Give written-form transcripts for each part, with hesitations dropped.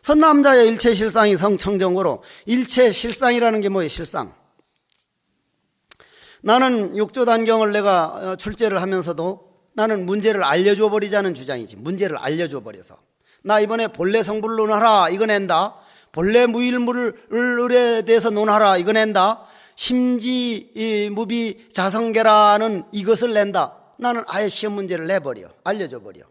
선남자의 일체 실상이 성청정고로, 일체 실상이라는 게 뭐예요? 실상. 나는 육조단경을 내가 출제를 하면서도 나는 문제를 알려줘 버리자는 주장이지. 문제를 알려줘 버려서 나 이번에 본래 성불을 논하라 이거 낸다, 본래 무일물에 대해서 논하라 이거 낸다, 심지 무비 자성계라는 이것을 낸다. 나는 아예 시험 문제를 내버려, 알려줘 버려.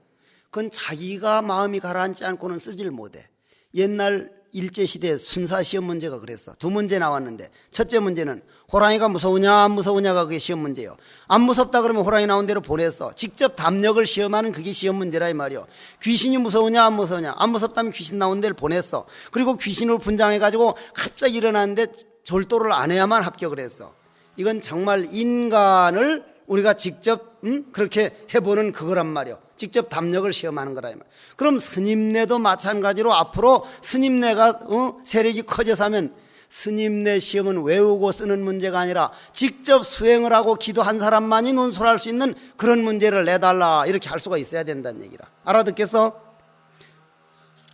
그건 자기가 마음이 가라앉지 않고는 쓰질 못해. 옛날 일제시대 순사 시험 문제가 그랬어. 두 문제 나왔는데 첫째 문제는 호랑이가 무서우냐 안 무서우냐가 그게 시험 문제예요. 안 무섭다 그러면 호랑이 나온 대로 보냈어. 직접 담력을 시험하는 그게 시험 문제라 이 말이요. 귀신이 무서우냐 안 무서우냐, 안 무섭다면 귀신 나온 데를 보냈어. 그리고 귀신으로 분장해가지고 갑자기 일어났는데 졸도를 안 해야만 합격을 했어. 이건 정말 인간을 우리가 직접 그렇게 해보는 그거란 말이요. 직접 담력을 시험하는 거라 이 말. 그럼 스님네도 마찬가지로 앞으로 스님네가 세력이 커져서 하면 스님네 시험은 외우고 쓰는 문제가 아니라 직접 수행을 하고 기도한 사람만이 논술할 수 있는 그런 문제를 내달라, 이렇게 할 수가 있어야 된다는 얘기라. 알아듣겠어?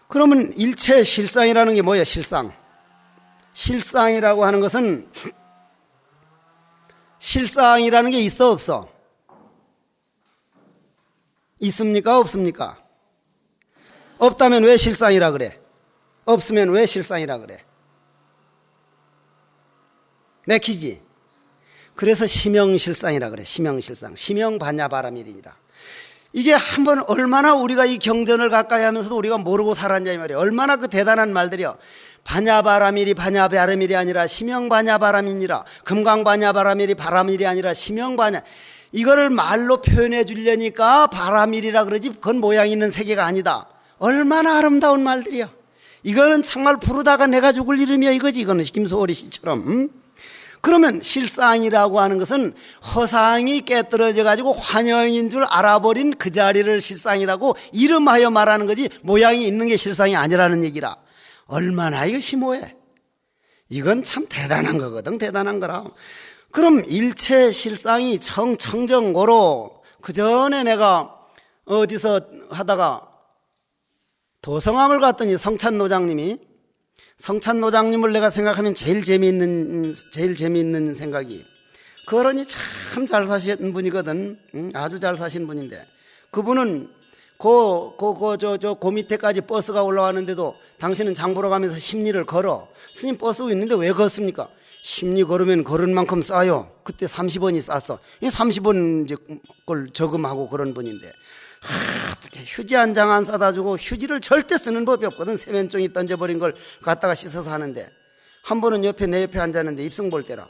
그러면 일체 실상이라는 게 뭐예요? 실상. 실상이라고 하는 것은 실상이라는 게 있어 없어? 있습니까 없습니까? 없다면 왜 실상이라 그래? 없으면 왜 실상이라 그래? 맥히지? 그래서 심영실상이라 그래. 심영실상. 심영반야바라밀이니라. 이게 한번 얼마나 우리가 이 경전을 가까이 하면서도 우리가 모르고 살았냐 이 말이에요. 얼마나 그 대단한 말들이요. 반야바라밀이 반야바라밀이 아니라 심영반야바라밀이라. 금강반야바라밀이 바라밀이 아니라 심영반야. 이거를 말로 표현해 주려니까 바라밀이라 그러지 그건 모양 있는 세계가 아니다. 얼마나 아름다운 말들이야. 이거는 정말 부르다가 내가 죽을 이름이야 이거지. 이거는 김소월이 씨처럼. 그러면 실상이라고 하는 것은 허상이 깨떨어져 가지고 환영인 줄 알아버린 그 자리를 실상이라고 이름하여 말하는 거지, 모양이 있는 게 실상이 아니라는 얘기라. 얼마나 이거 심오해. 이건 참 대단한 거거든. 대단한 거라. 그럼 일체 실상이 청정고로, 그 전에 내가 어디서 하다가 도성암을 갔더니 성찬노장님을 내가 생각하면 제일 재미있는 생각이, 그 어른이 참 잘 사신 분이거든. 아주 잘 사신 분인데, 그분은 그 밑에까지 버스가 올라왔는데도 당신은 장 보러 가면서 심리를 걸어. 스님 버스 있는데 왜 걷습니까? 심리 걸으면 걸은 만큼 싸요. 그때 30원이 쌌어. 30원 이제 걸 저금하고 그런 분인데, 휴지 한 장 안 싸다 주고 휴지를 절대 쓰는 법이 없거든. 세면종이 던져버린 걸 갖다가 씻어서 하는데, 한 번은 내 옆에 앉았는데 입승 볼 때라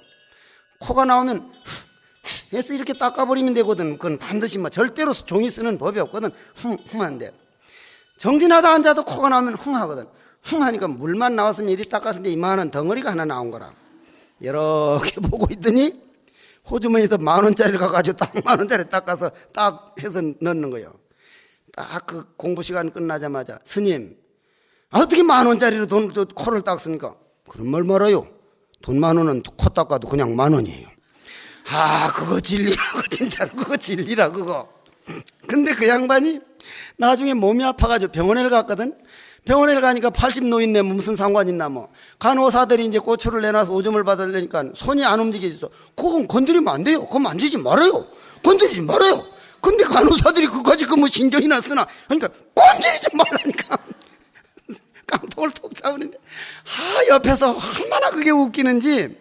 코가 나오면 해서 이렇게 닦아버리면 되거든. 그건 반드시 절대로 종이 쓰는 법이 없거든. 흥한데 정진하다 앉아도 코가 나오면 흥하거든. 흥하니까 물만 나왔으면 이리 닦았는데 이만한 덩어리가 하나 나온 거라. 이렇게 보고 있더니 호주머니에서 10,000원짜리를 가가지고 딱 10,000원짜리 닦아서 딱 해서 넣는 거예요. 딱 그 공부 시간 끝나자마자, 스님, 어떻게 10,000원짜리로 코를 닦습니까? 그런 말 말아요. 돈 10,000원은 코 닦아도 그냥 10,000원이에요. 그거 진리라고, 진짜로 그거 진리라 그거. 근데 그 양반이 나중에 몸이 아파가지고 병원에 갔거든. 병원에 가니까 80 노인네 무슨 상관 있나 뭐. 간호사들이 이제 고초를 내놔서 오줌을 받으려니까 손이 안 움직여져. 그건 건드리면 안 돼요. 그거 만지지 말아요. 건드리지 말아요. 근데 간호사들이 그까지 신경이 났으나, 그러니까 건드리지 말라니까. 깡통을 톡 잡으는데, 옆에서 얼마나 그게 웃기는지.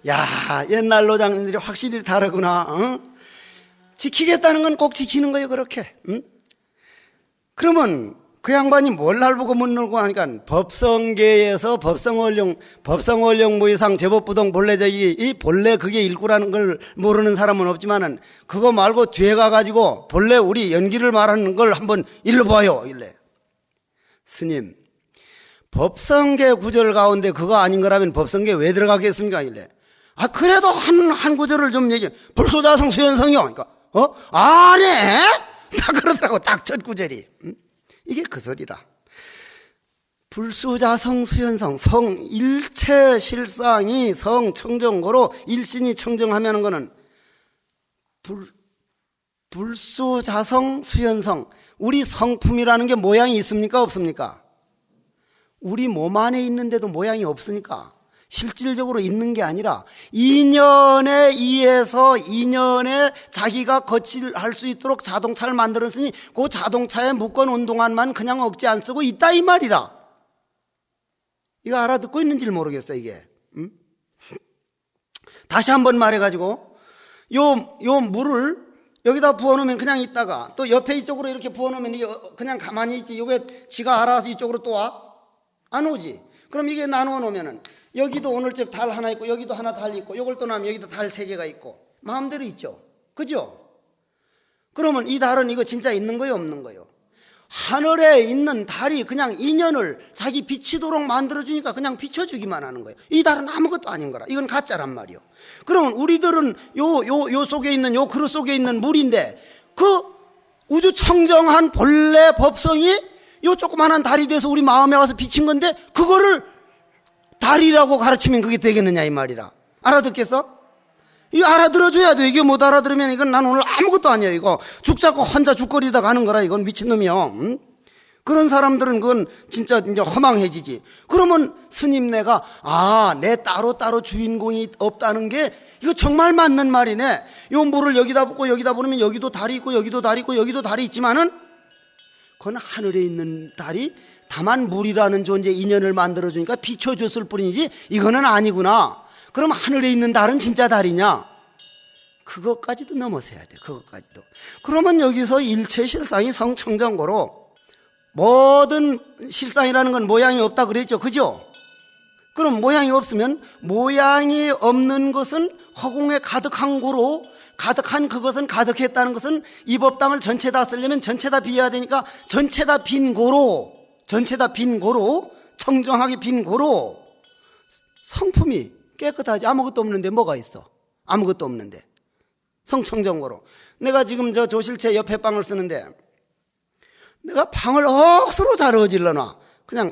야, 옛날 노장님들이 확실히 다르구나. 지키겠다는 건 꼭 지키는 거예요, 그렇게. 그러면 그 양반이 뭘 날보고 묻는고 하니까, 법성계에서 법성원령 무이상 제법부동 본래적이, 이 본래 그게 일구라는 걸 모르는 사람은 없지만은, 그거 말고 뒤에 가가지고 본래 우리 연기를 말하는 걸 한번 일러봐요. 일래. 스님, 법성계 구절 가운데 그거 아닌 거라면 법성계 왜 들어가겠습니까? 일래. 그래도 한 구절을 좀 얘기해. 불소자성 수연성이요. 그러니까, 아니! 딱 그러더라고, 딱 첫 구절이. 이게 그 소리라. 불수자성 수연성, 일체 실상이 청정고로 일신이 청정하면 거는 불수자성 수연성. 우리 성품이라는 게 모양이 있습니까 없습니까? 우리 몸 안에 있는데도 모양이 없으니까 실질적으로 있는 게 아니라 인연에 의해서 인연에 자기가 거칠할 수 있도록 자동차를 만들었으니 그 자동차에 묶어놓은 동안만 그냥 억지 안 쓰고 있다 이 말이라. 이거 알아듣고 있는지 모르겠어 이게. 응? 다시 한번 말해가지고 요 물을 여기다 부어놓으면 그냥 있다가 또 옆에 이쪽으로 이렇게 부어놓으면 이게 그냥 가만히 있지. 이게 지가 알아서 이쪽으로 또 와? 안 오지. 그럼 이게 나누어 놓으면은 여기도 오늘쯤 달 하나 있고 여기도 하나 달 있고 요걸 또 나면 여기도 달 3개가 있고 마음대로 있죠. 그죠? 그러면 이 달은 이거 진짜 있는 거예요 없는 거예요? 하늘에 있는 달이 그냥 인연을 자기 비치도록 만들어주니까 그냥 비춰주기만 하는 거예요. 이 달은 아무것도 아닌 거라. 이건 가짜란 말이요. 그러면 우리들은 요 속에 있는 요 그릇 속에 있는 물인데 그 우주 청정한 본래 법성이 요 조그만한 달이 돼서 우리 마음에 와서 비친 건데 그거를 달이라고 가르치면 그게 되겠느냐 이 말이라. 알아듣겠어? 이거 알아들어줘야 돼. 이게 못 알아들으면 이건 난 오늘 아무것도 아니야. 이거 죽 잡고 혼자 죽거리다 가는 거라. 이건 미친놈이요. 응? 그런 사람들은 그건 진짜 이제 허망해지지. 그러면 스님네가 내 따로 주인공이 없다는 게 이거 정말 맞는 말이네. 요 물을 여기다 붓고 여기다 부으면 여기도 달이 있고 여기도 달이 있고 여기도 달이 있지만은 그건 하늘에 있는 달이 다만 물이라는 존재 인연을 만들어주니까 비춰줬을 뿐이지 이거는 아니구나. 그럼 하늘에 있는 달은 진짜 달이냐? 그것까지도 넘어서야 돼. 그것까지도. 그러면 여기서 일체 실상이 성청정고로 모든 실상이라는 건 모양이 없다 그랬죠. 그죠? 그럼 모양이 없으면 모양이 없는 것은 허공에 가득한 고로 가득한 그것은 가득했다는 것은 이 법당을 전체 다 쓰려면 전체 다 비워야 되니까 전체 다 빈 고로 청정하게 빈 고로 성품이 깨끗하지. 아무것도 없는데 뭐가 있어? 아무것도 없는데 성청정고로. 내가 지금 저 조실체 옆에 방을 쓰는데 내가 방을 억수로 잘 어질러놔. 그냥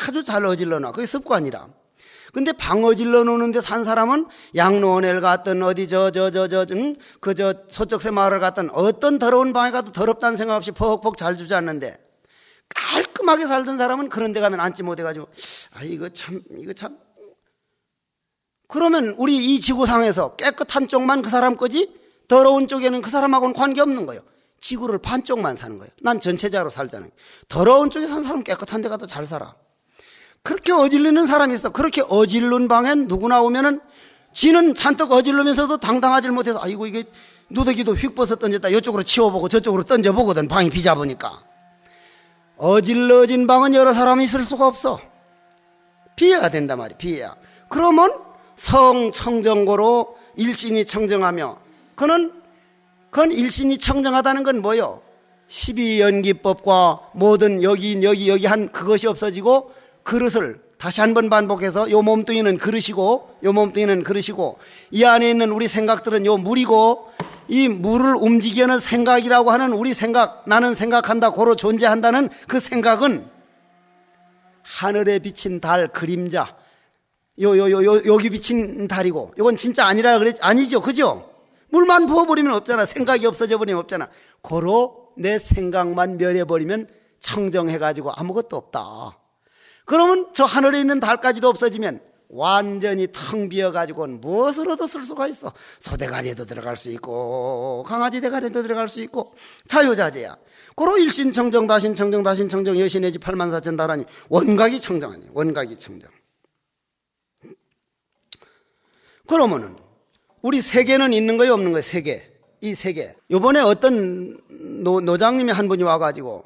아주 잘 어질러놔. 그게 습관이라. 근데 방 어질러 놓는데 산 사람은 양로원을 갔든 어디 소쩍새 마을을 갔든 어떤 더러운 방에 가도 더럽다는 생각 없이 퍽퍽 잘 주저앉는데 깔끔하게 살던 사람은 그런 데 가면 앉지 못해가지고 이거 참 그러면 우리 이 지구상에서 깨끗한 쪽만 그 사람 거지 더러운 쪽에는 그 사람하고는 관계없는 거예요. 지구를 반쪽만 사는 거예요. 난 전체적으로 살잖아요. 더러운 쪽에 사는 사람은 깨끗한 데 가도 잘 살아. 그렇게 어질르는 사람이 있어. 그렇게 어질른 방엔 누구나 오면은 지는 잔뜩 어질르면서도 당당하지 못해서 아이고 이게 누더기도 휙 벗어 던졌다 이쪽으로 치워보고 저쪽으로 던져보거든. 방이 비잡으니까. 어질러진 방은 여러 사람이 있을 수가 없어. 비해야 된단 말이야. 비해야. 그러면 성청정고로 일신이 청정하며 그건 일신이 청정하다는 건 뭐요? 12연기법과 모든 여기 한 그것이 없어지고 그릇을 다시 한번 반복해서 요 몸뚱이는 그릇이고 이 안에 있는 우리 생각들은 요 물이고 이 물을 움직이게 하는 생각이라고 하는 우리 생각, 나는 생각한다 고로 존재한다는 그 생각은 하늘에 비친 달 그림자 여기 비친 달이고 이건 진짜 아니라 그랬 아니죠. 그죠? 물만 부어버리면 없잖아. 생각이 없어져 버리면 없잖아. 고로 내 생각만 멸해버리면 청정해가지고 아무것도 없다. 그러면 저 하늘에 있는 달까지도 없어지면 완전히 텅 비어가지고는 무엇을 얻어 쓸 수가 있어. 소대가리에도 들어갈 수 있고 강아지 대가리에도 들어갈 수 있고 자유자재야. 고로 일신청정 다신청정 여신의지 84,000 달하니 원각이 청정하니 원각이 청정. 그러면은 우리 세계는 있는 거예요 없는 거예요? 세계. 이 세계. 요번에 어떤 노장님이 한 분이 와가지고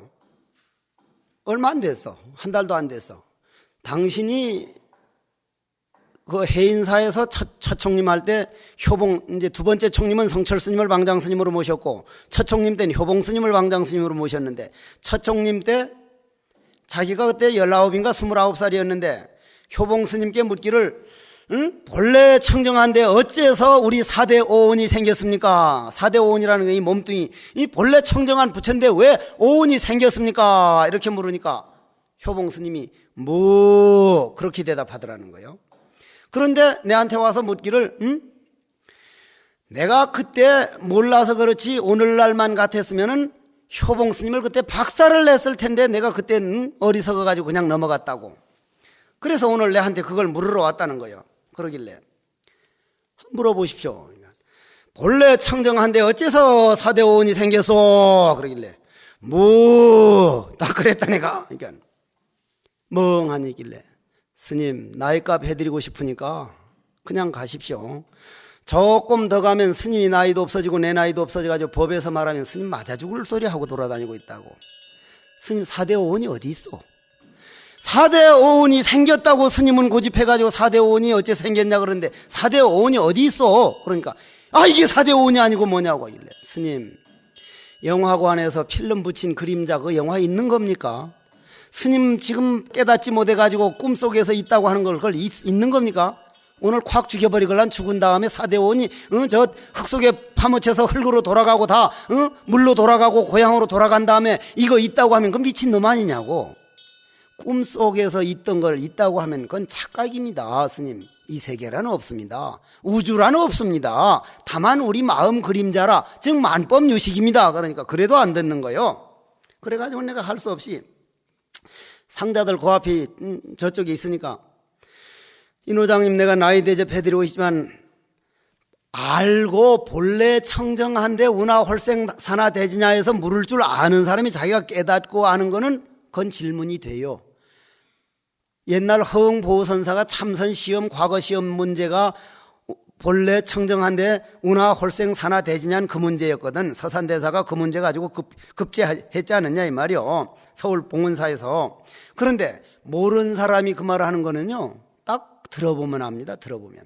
얼마 안 됐어. 한 달도 안 됐어. 당신이 그 해인사에서 첫 총림할 때 효봉 이제 두 번째 총림은 성철 스님을 방장 스님으로 모셨고 첫 총림 때는 효봉 스님을 방장 스님으로 모셨는데 첫 총림 때 자기가 그때 19인가 29살이었는데 효봉 스님께 묻기를 본래 청정한데 어째서 우리 4대 오온이 생겼습니까? 4대 오온이라는 게 이 몸뚱이 이 본래 청정한 부처인데 왜 오온이 생겼습니까? 이렇게 물으니까 효봉 스님이 뭐 그렇게 대답하더라는 거예요. 그런데 내한테 와서 묻기를 내가 그때 몰라서 그렇지 오늘날만 같았으면은 효봉 스님을 그때 박살을 냈을 텐데 내가 그때는 어리석어 가지고 그냥 넘어갔다고. 그래서 오늘 내한테 그걸 물으러 왔다는 거예요. 그러길래 물어보십시오. 본래 청정한데 어째서 사대오원이 생겼어? 그러길래 딱 그랬다 내가. 그러니까 멍하니 있길래 스님 나이값 해드리고 싶으니까 그냥 가십시오. 조금 더 가면 스님이 나이도 없어지고 내 나이도 없어져가지고 법에서 말하면 스님 맞아 죽을 소리 하고 돌아다니고 있다고. 스님 사대오원이 어디 있어? 사대오원이 생겼다고 스님은 고집해가지고 사대오원이 어째 생겼냐 그러는데 사대오원이 어디 있어? 그러니까 이게 사대오원이 아니고 뭐냐고 하길래 스님 영화관에서 필름 붙인 그림자 그 영화 있는 겁니까? 스님 지금 깨닫지 못해가지고 꿈속에서 있다고 하는 걸 그걸 있는 겁니까? 오늘 콱 죽여버리걸란 죽은 다음에 사대오원이 저 흙 속에 파묻혀서 흙으로 돌아가고 다 물로 돌아가고 고향으로 돌아간 다음에 이거 있다고 하면 그건 미친놈 아니냐고. 꿈속에서 있던 걸 있다고 하면 그건 착각입니다. 스님 이 세계라는 없습니다. 우주라는 없습니다. 다만 우리 마음 그림자라 즉 만법유식입니다. 그러니까 그래도 안 듣는 거예요. 그래가지고 내가 할 수 없이 상자들 그 앞이 저쪽에 있으니까 인호장님 내가 나이 대접해드리고 있지만 알고 본래 청정한데 운하홀생산하대지냐에서 물을 줄 아는 사람이 자기가 깨닫고 아는 거는 그건 질문이 돼요. 옛날 허응보선사가 참선시험 과거시험 문제가 본래 청정한데 운하홀생산하대지냐는 그 문제였거든. 서산대사가 그 문제 가지고 급제했지 않느냐 이 말이요. 서울 봉은사에서. 그런데 모르는 사람이 그 말을 하는 거는요 딱 들어보면 압니다. 들어보면.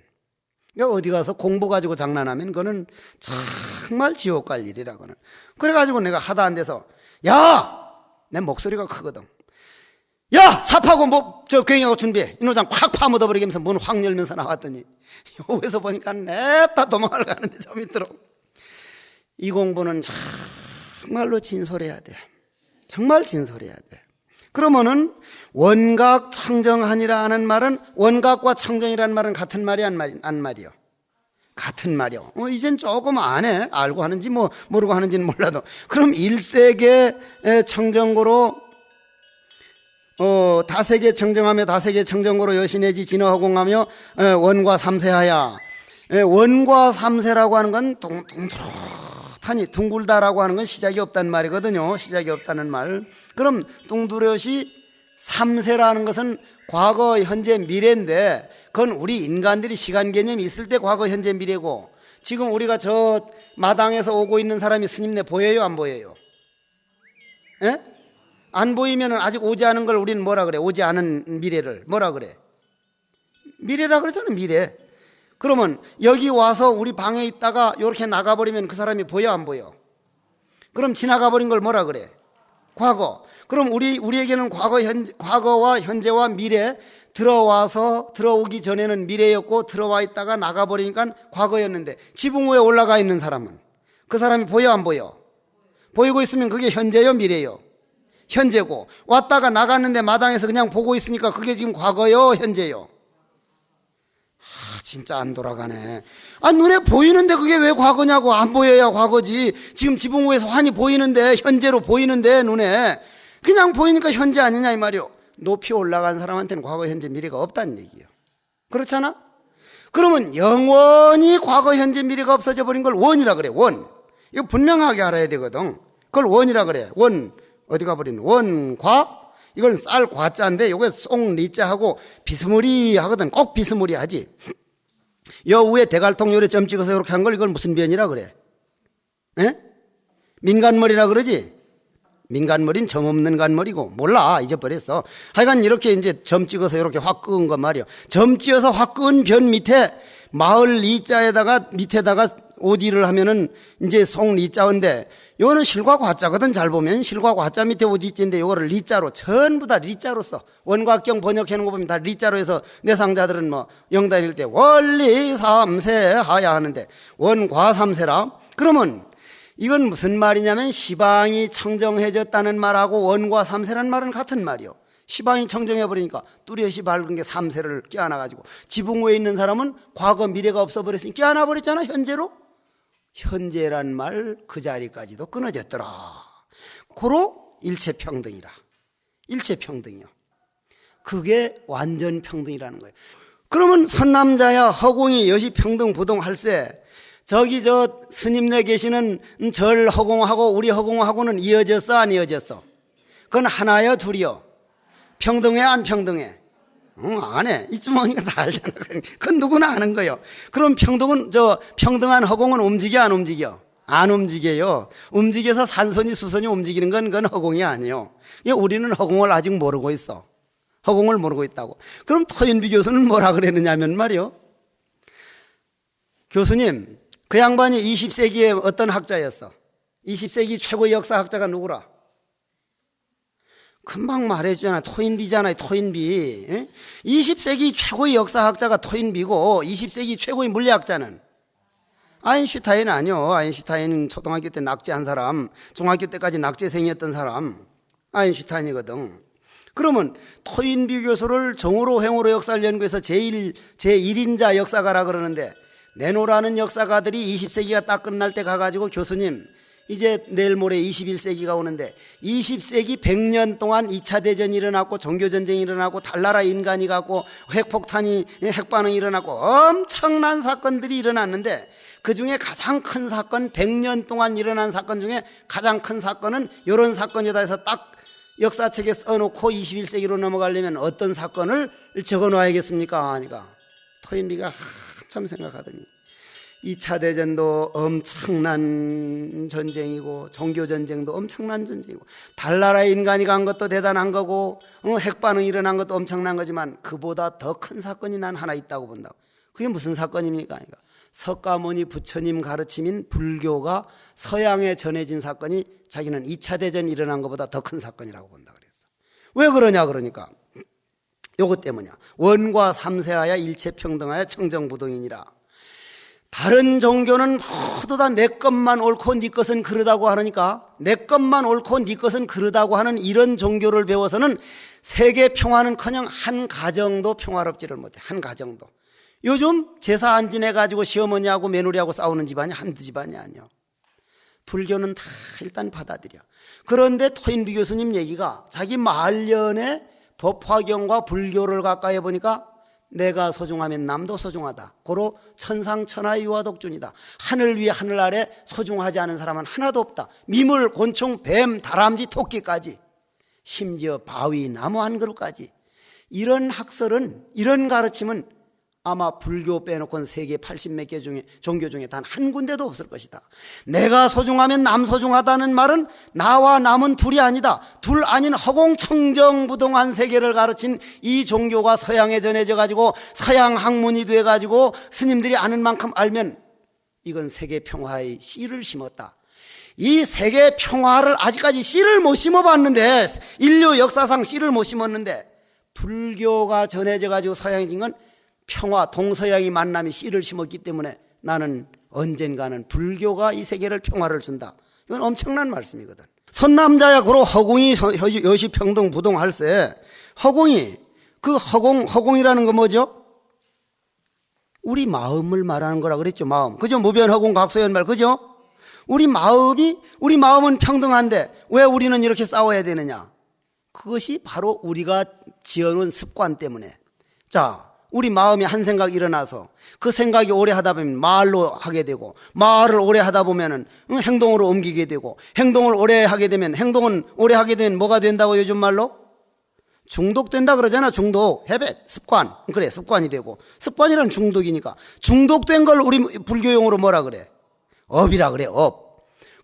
그러니까 어디 가서 공부 가지고 장난하면 그거는 정말 지옥 갈 일이라고는. 그래가지고 내가 하다 안 돼서 내 목소리가 크거든. 삽하고 괜히하고 준비해. 인호장 콱 파묻어버리면서 문 확 열면서 나왔더니 여기서 보니까 냅다 도망을 가는데 저 밑으로. 이 공부는 정말로 진솔해야 돼. 정말 진솔해야 돼. 그러면은 원각 청정하니라는 말은 원각과 청정이라는 말은 같은 말이 안 말이요? 같은 말이요. 이젠 조금 안 해. 알고 하는지 모르고 하는지는 몰라도. 그럼 일세계 청정고로 다세계 청정하며 다세계 청정고로 여신해지 진어허공하며 원과 삼세하야. 원과 삼세라고 하는 건 둥두릇하니 둥글다라고 하는 건 시작이 없다는 말이거든요. 시작이 없다는 말. 그럼 둥두릇이 삼세라는 것은 과거, 현재, 미래인데 그건 우리 인간들이 시간 개념이 있을 때 과거, 현재, 미래고 지금 우리가 저 마당에서 오고 있는 사람이 스님네 보여요? 안 보여요? 예? 안 보이면 아직 오지 않은 걸 우리는 뭐라 그래? 오지 않은 미래를 뭐라 그래? 미래라 그러잖아. 미래. 그러면 여기 와서 우리 방에 있다가 이렇게 나가버리면 그 사람이 보여 안 보여? 그럼 지나가버린 걸 뭐라 그래? 과거. 그럼 우리에게는 과거와 현재와 미래 들어오기 전에는 미래였고 들어와 있다가 나가버리니까 과거였는데 지붕 위에 올라가 있는 사람은 그 사람이 보여 안 보여? 보이고 있으면 그게 현재요 미래요? 현재고 왔다가 나갔는데 마당에서 그냥 보고 있으니까 그게 지금 과거요 현재요? 진짜 안 돌아가네. 눈에 보이는데 그게 왜 과거냐고. 안 보여야 과거지. 지금 지붕 위에서 환히 보이는데 현재로 보이는데 눈에 그냥 보이니까 현재 아니냐 이 말이요. 높이 올라간 사람한테는 과거 현재 미래가 없다는 얘기예요. 그렇잖아? 그러면 영원히 과거 현재 미래가 없어져 버린 걸 원이라 그래. 원. 이거 분명하게 알아야 되거든. 그걸 원이라 그래. 원 어디 가버린 원과 이건 쌀 과자인데 요게 송 리자하고 비스무리하거든. 꼭 비스무리하지. 여 위에 대갈통 요래 점 찍어서 이렇게 한 걸 이걸 무슨 변이라 그래? 에? 민간머리라 그러지? 민간머리는 점 없는 간머리고 몰라 잊어버렸어. 하여간 이렇게 이제 점 찍어서 이렇게 확 끄은 거 말이야. 점 찍어서 확 끄은 변 밑에 마을 리자에다가 밑에다가 오디를 하면은 이제 송 리자인데 요거는 실과 과자거든. 잘 보면 실과 과자 밑에 오디자인데 요거를 리자로 전부 다 리자로 써. 원각경 번역해 놓은 거 보면 다 리자로 해서 내상자들은 영단일 때 원리 삼세하야 하는데 원과 삼세라. 그러면 이건 무슨 말이냐면 시방이 청정해졌다는 말하고 원과 삼세라는 말은 같은 말이요. 시방이 청정해버리니까 뚜렷이 밝은 게 삼세를 껴안아가지고 지붕 위에 있는 사람은 과거 미래가 없어버렸으니 껴안아버렸잖아. 현재로. 현재란 말 그 자리까지도 끊어졌더라. 고로 일체평등이라. 일체평등이요. 그게 완전 평등이라는 거예요. 그러면 선남자야 허공이 여시 평등 부동할세, 저기 저 스님네 계시는 절 허공하고 우리 허공하고는 이어졌어 안 이어졌어? 그건 하나요 둘이요? 평등해 안 평등해? 안 해. 이쯤 오니까 다 알잖아. 그건 누구나 아는 거예요. 그럼 평등한 허공은 움직여 안 움직여? 안 움직여요. 움직여서 산소니 수소니 움직이는 건 그건 허공이 아니에요. 우리는 허공을 아직 모르고 있어. 허공을 모르고 있다고. 그럼 토인비 교수는 뭐라 그랬느냐면 말이요. 교수님, 그 양반이 20세기에 어떤 학자였어? 20세기 최고의 역사학자가 누구라? 금방 말해주잖아. 토인비잖아요. 토인비. 20세기 최고의 역사학자가 토인비고 20세기 최고의 물리학자는 아인슈타인 아니요. 아인슈타인은 초등학교 때 낙제한 사람, 중학교 때까지 낙제생이었던 사람 아인슈타인이거든. 그러면 토인비 교수를 정으로 횡으로 역사를 연구해서 제1인자 역사가라 그러는데, 내노라는 역사가들이 20세기가 딱 끝날 때 가가지고 교수님 이제 내일 모레 21세기가 오는데 20세기 100년 동안 2차 대전이 일어났고 종교전쟁이 일어나고 달나라 인간이 갔고 핵폭탄이 핵반응이 일어났고 엄청난 사건들이 일어났는데, 그중에 가장 큰 사건, 100년 동안 일어난 사건 중에 가장 큰 사건은 이런 사건이다 해서 딱 역사책에 써놓고 21세기로 넘어가려면 어떤 사건을 적어놔야겠습니까? 하니까 토인비가 한참 생각하더니 2차 대전도 엄청난 전쟁이고 종교전쟁도 엄청난 전쟁이고 달나라 인간이 간 것도 대단한 거고 핵반응이 일어난 것도 엄청난 거지만 그보다 더 큰 사건이 난 하나 있다고 본다고. 그게 무슨 사건입니까? 그러니까 석가모니 부처님 가르침인 불교가 서양에 전해진 사건이 자기는 2차 대전이 일어난 것보다 더 큰 사건이라고 본다 그랬어. 왜 그러냐 그러니까 요것 때문이야. 원과 삼세하여 일체평등하여 청정부동이니라. 다른 종교는 모두 다 내 것만 옳고 네 것은 그르다고 하니까, 내 것만 옳고 네 것은 그르다고 하는 이런 종교를 배워서는 세계 평화는커녕 한 가정도 평화롭지를 못해. 한 가정도. 요즘 제사 안 지내가지고 시어머니하고 며느리하고 싸우는 집안이 한두 집안이 아니야. 불교는 다 일단 받아들여. 그런데 토인비 교수님 얘기가 자기 말년에 법화경과 불교를 가까이 해보니까 내가 소중하면 남도 소중하다. 고로 천상천하의 유화독존이다. 하늘 위에 하늘 아래 소중하지 않은 사람은 하나도 없다. 미물, 곤충, 뱀, 다람쥐, 토끼까지, 심지어 바위, 나무 한 그루까지. 이런 학설은, 이런 가르침은 아마 불교 빼놓고는 세계 80몇 개 중에 종교 중에 단 한 군데도 없을 것이다. 내가 소중하면 남 소중하다는 말은 나와 남은 둘이 아니다. 둘 아닌 허공청정부동한 세계를 가르친 이 종교가 서양에 전해져 가지고 서양 학문이 돼 가지고 스님들이 아는 만큼 알면 이건 세계 평화의 씨를 심었다. 이 세계 평화를 아직까지 씨를 못 심어봤는데, 인류 역사상 씨를 못 심었는데 불교가 전해져 가지고 서양에 진 건 평화, 동서양의 만남이 씨를 심었기 때문에 나는 언젠가는 불교가 이 세계를 평화를 준다. 이건 엄청난 말씀이거든. 선남자야 고로 허공이 여시평등 부동할세. 허공이, 그 허공이라는 거 뭐죠? 우리 마음을 말하는 거라 그랬죠. 마음. 그죠? 무변허공 각소연말. 그죠? 우리 마음은 평등한데 왜 우리는 이렇게 싸워야 되느냐? 그것이 바로 우리가 지어놓은 습관 때문에. 자, 우리 마음이 한 생각이 일어나서 그 생각이 오래 하다 보면 말로 하게 되고, 말을 오래 하다 보면은 행동으로 옮기게 되고, 행동을 오래 하게 되면, 행동은 오래 하게 되면 뭐가 된다고 요즘 말로? 중독된다 그러잖아. 중독, 헤벳, 습관. 그래, 습관이 되고, 습관이란 중독이니까 중독된 걸 우리 불교용어로 뭐라 그래? 업이라 그래. 업.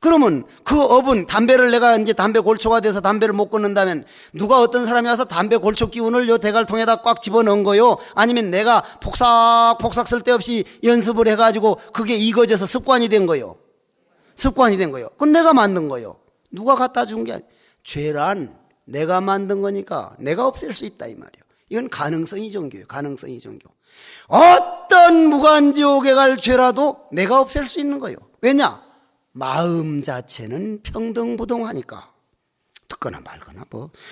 그러면 그 업은, 담배를 내가 이제 담배 골초가 돼서 담배를 못 끊는다면 누가 어떤 사람이 와서 담배 골초 기운을 요 대갈통에다 꽉 집어넣은 거요? 아니면 내가 폭삭 쓸데없이 연습을 해가지고 그게 익어져서 습관이 된 거요? 습관이 된 거요. 그건 내가 만든 거요. 누가 갖다 준 게 아니야. 죄란 내가 만든 거니까 내가 없앨 수 있다 이 말이에요. 이건 가능성이 종교예요. 가능성이 종교. 어떤 무간지옥에 갈 죄라도 내가 없앨 수 있는 거예요. 왜냐? 마음 자체는 평등부동하니까. 듣거나 말거나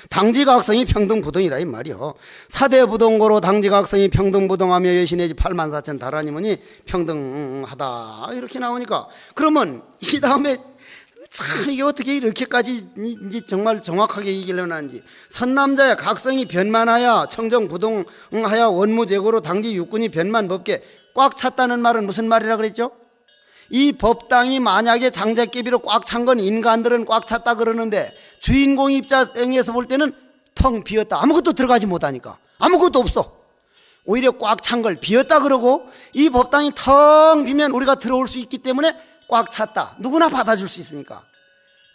당지각성이 평등부동이라 이 말이요. 사대부동고로 당지각성이 평등부동하며 여신의 84,000 다라니문이 평등하다 이렇게 나오니까, 그러면 이 다음에 참 이게 어떻게 이렇게까지 이제 정말 정확하게 얘기를 해놨는지. 선남자야 각성이 변만하여 청정부동하여 원무제고로 당지 육군이 변만법계. 꽉 찼다는 말은 무슨 말이라 그랬죠? 이 법당이 만약에 장작개비로 꽉 찬 건 인간들은 꽉 찼다 그러는데 주인공 입장에서 볼 때는 텅 비었다. 아무것도 들어가지 못하니까. 아무것도 없어. 오히려 꽉 찬 걸 비었다 그러고, 이 법당이 텅 비면 우리가 들어올 수 있기 때문에 꽉 찼다. 누구나 받아줄 수 있으니까.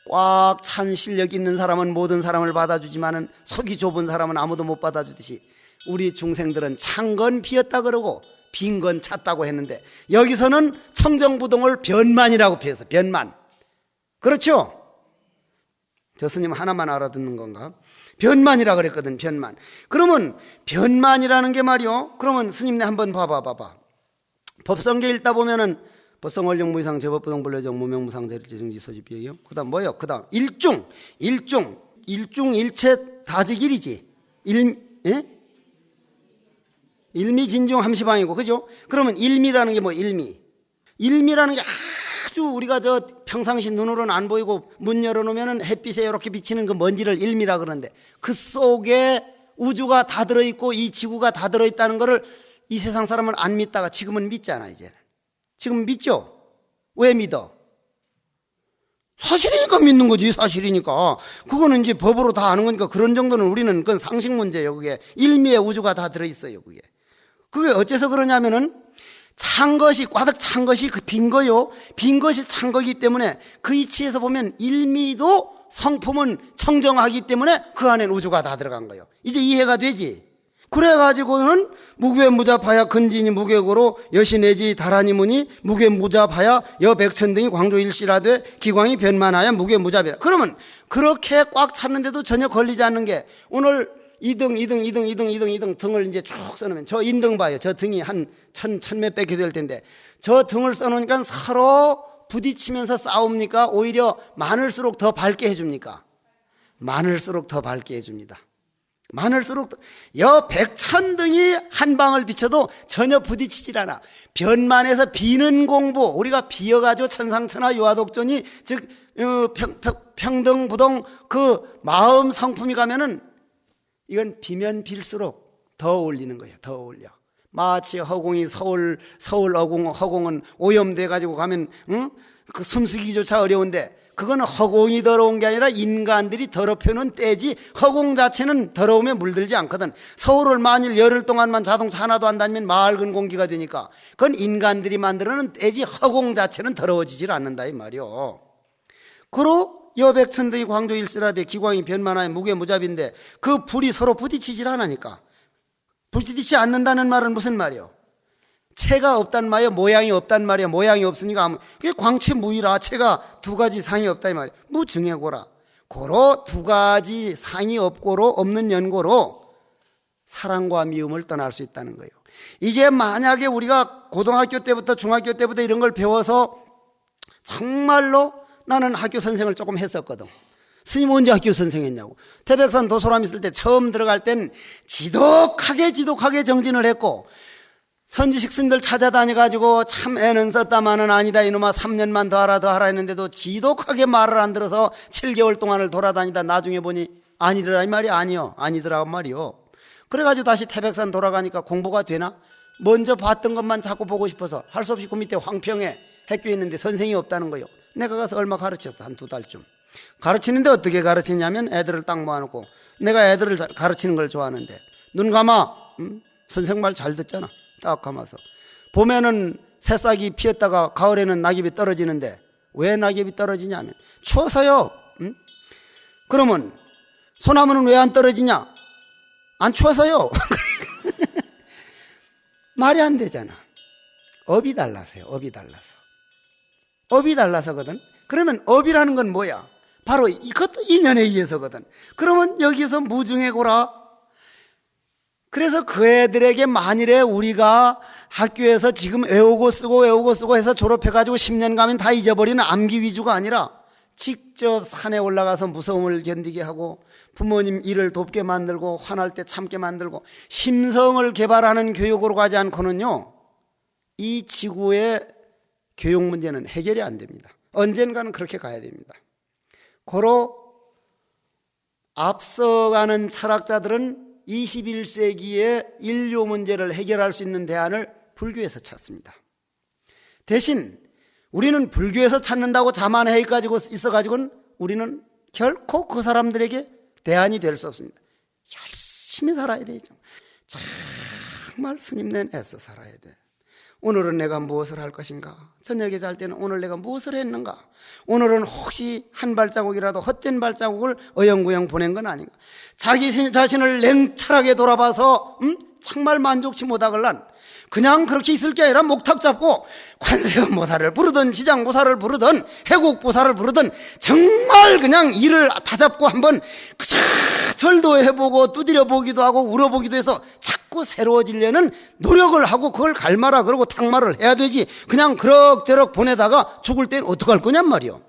꽉 찬 실력 있는 사람은 모든 사람을 받아주지만은 속이 좁은 사람은 아무도 못 받아주듯이 우리 중생들은 찬 건 비었다 그러고 빈 건 찼다고 했는데, 여기서는 청정부동을 변만이라고 표해서 변만. 그렇죠? 저 스님 하나만 알아듣는 건가? 변만이라 그랬거든. 변만. 그러면 변만이라는 게 말이요, 그러면 스님네 한번 봐봐. 법성계 읽다 보면은 법성원령 무이상 제법부동 불례정 무명무상 제일제정지 소집비요. 그 다음 뭐요? 그 다음 일중일체 다직일이지. 일미진중 함시방이고, 그죠? 그러면 일미라는 게 뭐? 일미라는 게 아주 우리가 저 평상시 눈으로는 안 보이고 문 열어놓으면 햇빛에 이렇게 비치는 그 먼지를 일미라 그러는데, 그 속에 우주가 다 들어있고 이 지구가 다 들어있다는 거를 이 세상 사람은 안 믿다가 지금은 믿잖아. 이제 지금 믿죠? 왜 믿어? 사실이니까 믿는 거지. 사실이니까. 그거는 이제 법으로 다 아는 거니까. 그런 정도는 우리는 그건 상식 문제예요. 그게 일미에 우주가 다 들어있어요. 그게 어째서 그러냐면은 찬 것이, 꽈득 찬 것이 그 빈 거요. 빈 것이 찬 거기 때문에 그 이치에서 보면 일미도 성품은 청정하기 때문에 그 안에 우주가 다 들어간 거예요. 이제 이해가 되지? 그래가지고는 무괴무잡하야 근진이 무괴고로 여신내지 다라니무니 무괴무잡하야 여백천 등이 광조일시라되 기광이 변만하야 무괴무잡이라. 그러면 그렇게 꽉 찼는데도 전혀 걸리지 않는 게, 오늘 2등 등을 이제 쭉 써놓으면 저 인등 봐요. 저 등이 한 천몇백 개 될 텐데 저 등을 써놓으니까 서로 부딪히면서 싸웁니까? 오히려 많을수록 더 밝게 해줍니까? 많을수록 더 밝게 해줍니다. 많을수록 여 백천등이 한 방을 비춰도 전혀 부딪히질 않아. 변만에서 비는 공부, 우리가 비어가지고 천상천하 유화독존이 즉 평등부동 그 마음 성품이 가면은 이건 비면 빌수록 더 어울리는 거예요. 더 어울려. 마치 허공이 서울 허공은 오염돼 가지고 가면 그 숨쉬기조차 어려운데, 그거는 허공이 더러운 게 아니라 인간들이 더럽혀놓은 때지 허공 자체는 더러우면 물들지 않거든. 서울을 만일 열흘 동안만 자동차 하나도 안 다니면 맑은 공기가 되니까 그건 인간들이 만들어놓은 때지 허공 자체는 더러워지질 않는다 이 말이요. 그러 여백천등이 광조일시라되 기광이 변만하여 무괴무잡인데 그 불이 서로 부딪히질 않으니까. 부딪히지 않는다는 말은 무슨 말이요? 체가 없단 말이야, 모양이 없단 말이야. 모양이 없으니까 그게 광체무이라. 체가 두 가지 상이 없다 이 말이야. 무증해고라. 고로 두 가지 상이 없고로 없는 연고로 사랑과 미움을 떠날 수 있다는 거예요. 이게 만약에 우리가 고등학교 때부터 중학교 때부터 이런 걸 배워서, 정말로 나는 학교 선생을 조금 했었거든. 스님 언제 학교 선생했냐고. 태백산 도소람 있을 때 처음 들어갈 땐 지독하게 정진을 했고, 선지식 스님들 찾아다녀가지고 참 애는 썼다마는 아니다 이놈아 3년만 더 하라 했는데도 지독하게 말을 안 들어서 7개월 동안을 돌아다니다 나중에 보니 아니더라 이 말이. 아니더라 말이요. 그래가지고 다시 태백산 돌아가니까 공부가 되나? 먼저 봤던 것만 자꾸 보고 싶어서 할 수 없이 그 밑에 황평에 학교에 있는데 선생이 없다는 거요. 내가 가서 얼마 가르쳤어. 한 2달쯤 가르치는데 어떻게 가르치냐면 애들을 딱 모아놓고, 내가 애들을 가르치는 걸 좋아하는데 눈 감아. 선생 말 잘 듣잖아. 딱 감아서 봄에는 새싹이 피었다가 가을에는 낙엽이 떨어지는데 왜 낙엽이 떨어지냐면 추워서요. 그러면 소나무는 왜 안 떨어지냐? 안 추워서요. 말이 안 되잖아. 업이 달라서요. 업이 달라서거든. 그러면 업이라는 건 뭐야? 바로 이것도 인연에 의해서거든. 그러면 여기서 무증해고라. 그래서 그 애들에게 만일에 우리가 학교에서 지금 외우고 쓰고 해서 졸업해가지고 10년 가면 다 잊어버리는 암기 위주가 아니라 직접 산에 올라가서 무서움을 견디게 하고 부모님 일을 돕게 만들고 화날 때 참게 만들고 심성을 개발하는 교육으로 가지 않고는요, 이 지구의 교육 문제는 해결이 안 됩니다. 언젠가는 그렇게 가야 됩니다. 고로 앞서가는 철학자들은 21세기의 인류 문제를 해결할 수 있는 대안을 불교에서 찾습니다. 대신 우리는 불교에서 찾는다고 자만해 가지고 있어가지고는 우리는 결코 그 사람들에게 대안이 될 수 없습니다. 열심히 살아야 되죠. 정말 스님네 애써 살아야 돼. 오늘은 내가 무엇을 할 것인가? 저녁에 잘 때는 오늘 내가 무엇을 했는가? 오늘은 혹시 한 발자국이라도 헛된 발자국을 어영부영 보낸 건 아닌가? 자기 자신을 냉철하게 돌아봐서 정말 만족치 못하걸란 그냥 그렇게 있을 게 아니라 목탁 잡고 관세음보살을 부르든 지장보살을 부르든 해국보살을 부르든 정말 그냥 일을 다 잡고 한번 그저 절도 해보고 두드려 보기도 하고 울어보기도 해서 자꾸 새로워지려는 노력을 하고 그걸 갈마라 그러고 탕마를 해야 되지. 그냥 그럭저럭 보내다가 죽을 땐 어떡할 거냔 말이요.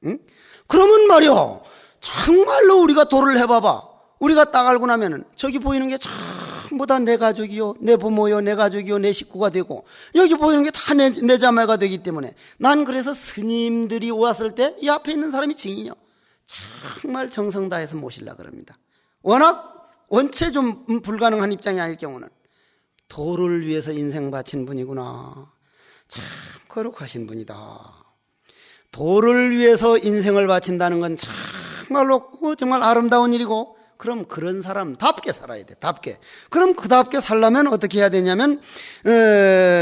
응? 그러면 말이요, 정말로 우리가 도를 해봐봐. 우리가 딱 알고 나면은 저기 보이는 게 전부 다 내 가족이요, 내 부모요, 내 가족이요, 내 식구가 되고 여기 보이는 게 다 내 자매가 되기 때문에 난 그래서 스님들이 왔을 때 이 앞에 있는 사람이 증인이요, 정말 정성 다해서 모시려고 그럽니다. 워낙 원체 좀 불가능한 입장이 아닐 경우는 도를 위해서 인생 바친 분이구나, 참 거룩하신 분이다. 도를 위해서 인생을 바친다는 건 정말로 정말 아름다운 일이고, 그럼 그런 사람답게 살아야 돼. 답게. 그럼 그답게 살려면 어떻게 해야 되냐면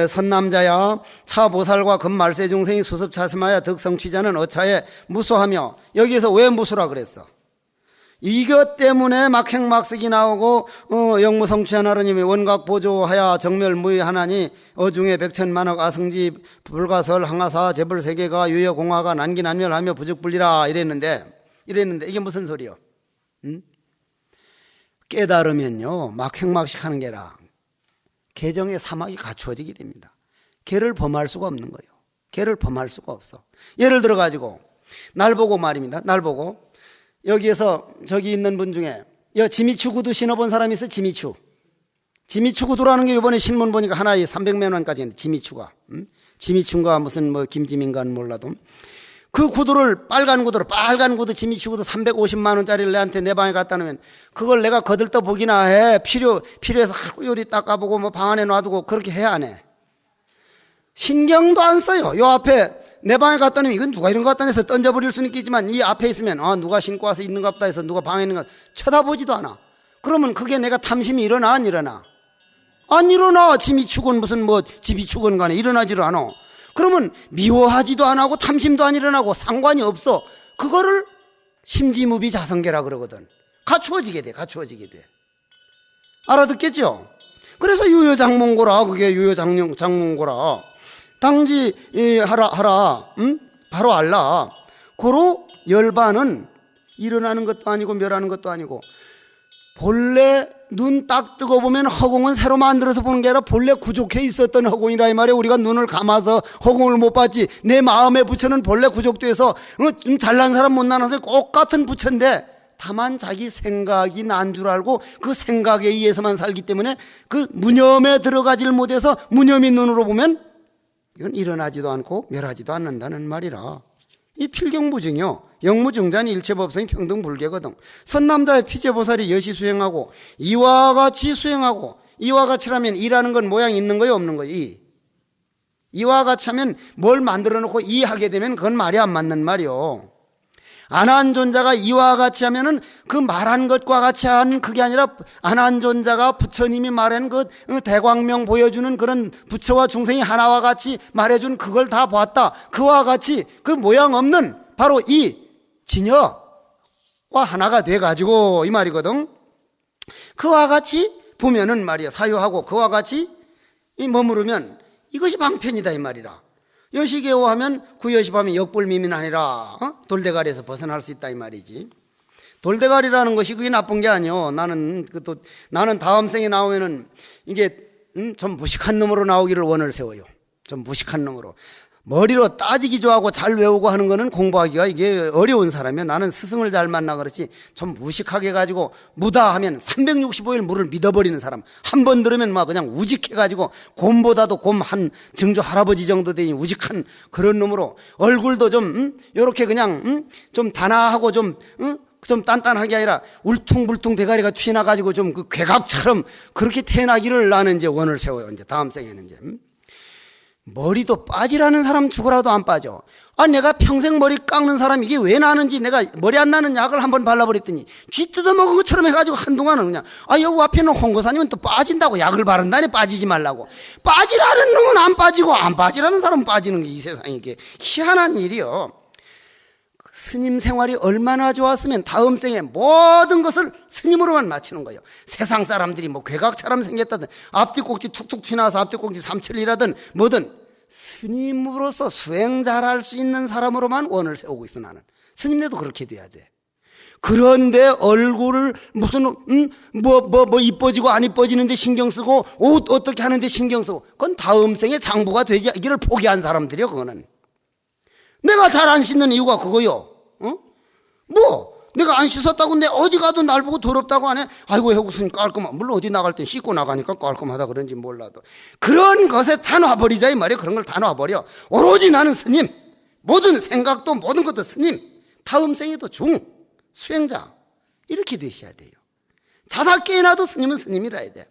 선남자야 차보살과 금말세 중생이 수습차심하여 득성취자는 어차에 무수하며, 여기에서 왜 무수라 그랬어? 이것 때문에 막행막색이 나오고 영무성취한 하느님이 원각보조하여 정멸무의하나니 어중에 백천만억 아승지 불가설 항하사 재불세계가 유여공화가 난기난멸하며 부득불리라 이랬는데 이게 무슨 소리요? 응? 깨달으면요, 막행막식 하는 게라 개정의 사막이 갖추어지게 됩니다. 개를 범할 수가 없는 거예요. 개를 범할 수가 없어. 예를 들어 가지고 날 보고 말입니다. 날 보고 여기에서 저기 있는 분 중에 지미추 구두 신어본 사람이 있어. 지미추 구두라는 게 이번에 신문 보니까 하나에 300만 원까지 있는데, 지미추가 지미추인가 무슨 뭐 김지민가는 몰라도 그 구두를 빨간 구두 지미추 구두 350만 원짜리를 내한테 내 방에 갖다 놓으면 그걸 내가 거들떠 보기나 해. 필요해서 하루 요리 닦아보고 뭐 방 안에 놔두고 그렇게 해, 안 해? 신경도 안 써요. 요 앞에 내 방에 갖다 놓으면 이건 누가 이런 거 갖다 내서 던져버릴 수는 있겠지만 이 앞에 있으면 누가 신고 와서 있는가 보다 해서 누가 방에 있는가 쳐다보지도 않아. 그러면 그게 내가 탐심이 일어나 안 일어나? 안 일어나. 지미축은 무슨 뭐 지비축은 간에 일어나지를 않아. 그러면 미워하지도 안 하고 탐심도 안 일어나고 상관이 없어. 그거를 심지무비 자성계라 그러거든. 갖추어지게 돼. 알아듣겠죠? 그래서 유효장몽고라. 그게 유효장몽고라. 당지 하라. 바로 알라. 고로 열반은 일어나는 것도 아니고 멸하는 것도 아니고, 본래 눈 딱 뜨고 보면 허공은 새로 만들어서 보는 게 아니라 본래 구족해 있었던 허공이라 이 말이에요. 우리가 눈을 감아서 허공을 못 봤지. 내 마음의 부처는 본래 구족돼서 잘난 사람 못난 사람 똑같은 부처인데 다만 자기 생각이 난 줄 알고 그 생각에 의해서만 살기 때문에 그 무념에 들어가질 못해서 무념인 눈으로 보면 이건 일어나지도 않고 멸하지도 않는다는 말이라. 이 필경무증이요, 영무증자는 일체법성이 평등불계거든. 선남자의 피제보살이 여시 수행하고 이와 같이 수행하고, 이와 같이라면 이라는 건 모양이 있는 거예요, 없는 거예요? 이와 같이 하면 뭘 만들어 놓고 이 하게 되면 그건 말이 안 맞는 말이요. 안한존자가 이와 같이 하면은 그 말한 것과 같이 하는 그게 아니라, 안한존자가 부처님이 말한 그 대광명 보여주는 그런 부처와 중생이 하나와 같이 말해준 그걸 다 봤다. 그와 같이 그 모양 없는 바로 이 진여와 하나가 돼가지고 이 말이거든. 그와 같이 보면은 말이야, 사유하고 그와 같이 머무르면 이것이 방편이다 이 말이라. 여시개호하면 구여십하면 역불미민 아니라 돌대가리에서 벗어날 수 있다 이 말이지. 돌대가리라는 것이 그게 나쁜 게 아니요. 나는 다음 생에 나오면은 이게 좀 무식한 놈으로 나오기를 원을 세워요. 좀 무식한 놈으로. 머리로 따지기 좋아하고 잘 외우고 하는 거는 공부하기가 이게 어려운 사람이야. 나는 스승을 잘 만나 그렇지 좀 무식하게 가지고 무다하면 365일 물을 믿어버리는 사람, 한 번 들으면 막 그냥 우직해가지고 곰보다도 곰 한 증조 할아버지 정도 되니 우직한 그런 놈으로 얼굴도 좀 요렇게 그냥 좀 단아하고 좀 단단하게 아니라 울퉁불퉁 대가리가 튀어나가지고 좀 그 괴각처럼 그렇게 태어나기를 나는 이제 원을 세워요. 이제 다음 생에는 이제. 머리도 빠지라는 사람 죽으라도 안 빠져. 내가 평생 머리 깎는 사람 이게 왜 나는지 내가 머리 안 나는 약을 한번 발라버렸더니 쥐 뜯어먹은 것처럼 해가지고 한동안은 그냥 여기 앞에는 홍고사님은 또 빠진다고 약을 바른다니 빠지지 말라고. 빠지라는 놈은 안 빠지고 안 빠지라는 사람은 빠지는 게 이 세상에 이게 희한한 일이요. 스님 생활이 얼마나 좋았으면 다음 생에 모든 것을 스님으로만 마치는 거예요. 세상 사람들이 뭐 괴각처럼 생겼다든 앞뒤 꼭지 툭툭 튀나와서 앞뒤 꼭지 삼천리라든 뭐든 스님으로서 수행 잘할 수 있는 사람으로만 원을 세우고 있어. 나는 스님네도 그렇게 돼야 돼. 그런데 얼굴을 무슨 뭐 이뻐지고 안 이뻐지는데 신경 쓰고 옷 어떻게 하는데 신경 쓰고 그건 다음 생에 장부가 되기를 포기한 사람들이요. 그거는 내가 잘 안 씻는 이유가 그거요. 내가 안 씻었다고 내 어디 가도 날 보고 더럽다고 하네. 아이고 해구스님 깔끔하. 물론 어디 나갈 땐 씻고 나가니까 깔끔하다 그런지 몰라도 그런 것에 다 놔버리자 이 말이에요. 그런 걸 다 놔버려. 오로지 나는 스님, 모든 생각도 모든 것도 스님, 다음 생에도 중 수행자 이렇게 되셔야 돼요. 자다 깨어나도 스님은 스님이라 해야 돼.